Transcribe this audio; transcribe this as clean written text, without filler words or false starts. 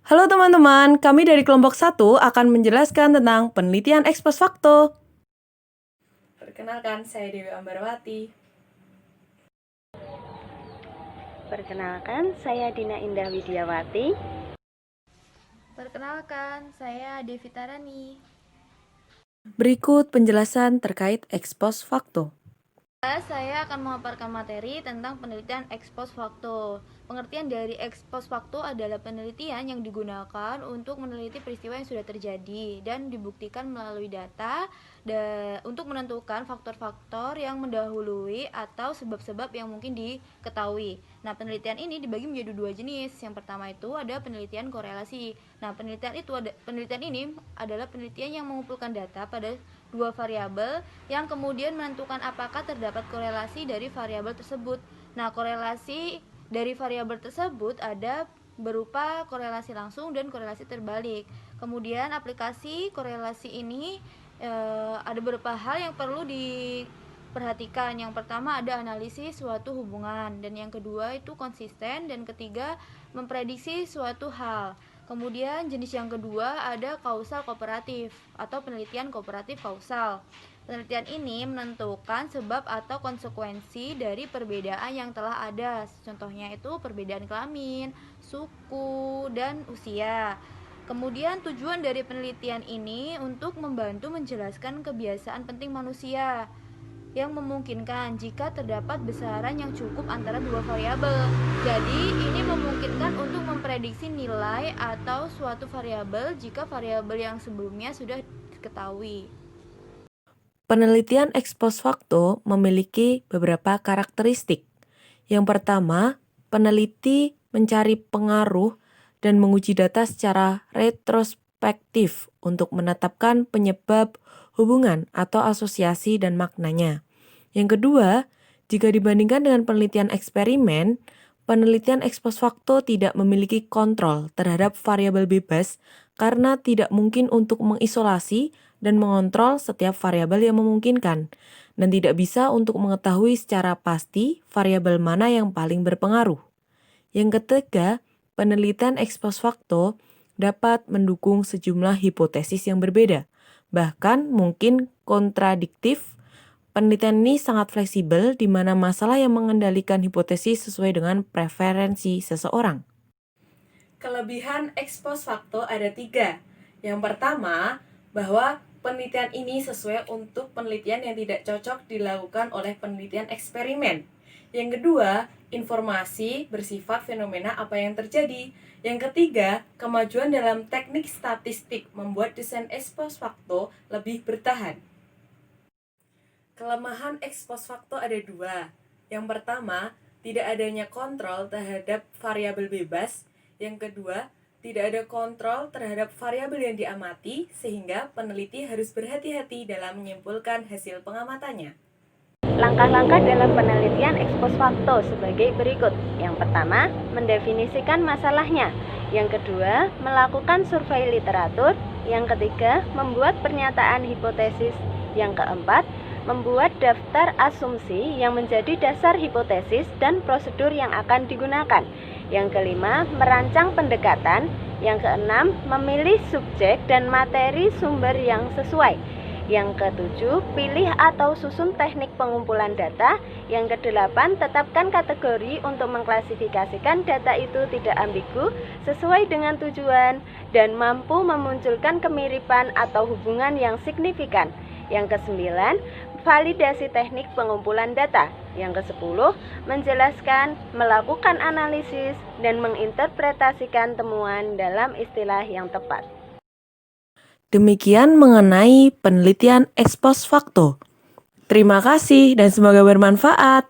Halo teman-teman, kami dari kelompok 1 akan menjelaskan tentang penelitian ex post facto. Perkenalkan, saya Dewi Ambarwati. Perkenalkan, saya Dina Indah Widiawati. Perkenalkan, saya Devita Rani. Berikut penjelasan terkait ex post facto. Saya akan memaparkan materi tentang penelitian ex post facto. Pengertian dari ex post facto adalah penelitian yang digunakan untuk meneliti peristiwa yang sudah terjadi dan dibuktikan melalui data untuk menentukan faktor-faktor yang mendahului atau sebab-sebab yang mungkin diketahui. Nah, penelitian ini dibagi menjadi dua jenis. Yang pertama itu ada penelitian korelasi. Nah, penelitian ini adalah penelitian yang mengumpulkan data pada dua variabel yang kemudian menentukan apakah terdapat korelasi dari variabel tersebut. Nah, korelasi dari variabel tersebut ada berupa korelasi langsung dan korelasi terbalik. Kemudian aplikasi korelasi ini ada beberapa hal yang perlu diperhatikan. Yang pertama ada analisis suatu hubungan, dan yang kedua itu konsisten, dan ketiga memprediksi suatu hal. Kemudian jenis yang kedua ada kausal kooperatif atau penelitian kooperatif kausal. Penelitian ini menentukan sebab atau konsekuensi dari perbedaan yang telah ada. Contohnya itu perbedaan kelamin, suku, dan usia. Kemudian tujuan dari penelitian ini untuk membantu menjelaskan kebiasaan penting manusia yang memungkinkan jika terdapat besaran yang cukup antara dua variabel. Jadi, ini memungkinkan untuk memprediksi nilai atau suatu variabel jika variabel yang sebelumnya sudah diketahui. Penelitian ex post facto memiliki beberapa karakteristik. Yang pertama, peneliti mencari pengaruh dan menguji data secara retrospektif untuk menetapkan penyebab, hubungan, atau asosiasi dan maknanya. Yang kedua, jika dibandingkan dengan penelitian eksperimen, penelitian ex post facto tidak memiliki kontrol terhadap variabel bebas karena tidak mungkin untuk mengisolasi dan mengontrol setiap variabel yang memungkinkan, dan tidak bisa untuk mengetahui secara pasti variabel mana yang paling berpengaruh. Yang ketiga, penelitian ex post facto dapat mendukung sejumlah hipotesis yang berbeda, bahkan mungkin kontradiktif. Penelitian ini sangat fleksibel di mana masalah yang mengendalikan hipotesis sesuai dengan preferensi seseorang. Kelebihan ex post facto ada 3. Yang pertama, bahwa penelitian ini sesuai untuk penelitian yang tidak cocok dilakukan oleh penelitian eksperimen. Yang kedua, informasi bersifat fenomena apa yang terjadi. Yang ketiga, kemajuan dalam teknik statistik membuat desain ex post facto lebih bertahan. Kelemahan ex post facto ada 2. Yang pertama, tidak adanya kontrol terhadap variabel bebas. Yang kedua, tidak ada kontrol terhadap variabel yang diamati, sehingga peneliti harus berhati-hati dalam menyimpulkan hasil pengamatannya. Langkah-langkah dalam penelitian ex post facto sebagai berikut. Yang pertama, mendefinisikan masalahnya. Yang kedua, melakukan survei literatur. Yang ketiga, membuat pernyataan hipotesis. Yang keempat, membuat daftar asumsi yang menjadi dasar hipotesis dan prosedur yang akan digunakan. Yang kelima, merancang pendekatan. Yang keenam, memilih subjek dan materi sumber yang sesuai. Yang ketujuh, pilih atau susun teknik pengumpulan data. Yang kedelapan, tetapkan kategori untuk mengklasifikasikan data itu tidak ambigu, sesuai dengan tujuan, dan mampu memunculkan kemiripan atau hubungan yang signifikan. Yang kesembilan, validasi teknik pengumpulan data. Yang kesepuluh, menjelaskan, melakukan analisis, dan menginterpretasikan temuan dalam istilah yang tepat. Demikian mengenai penelitian ex post facto. Terima kasih dan semoga bermanfaat.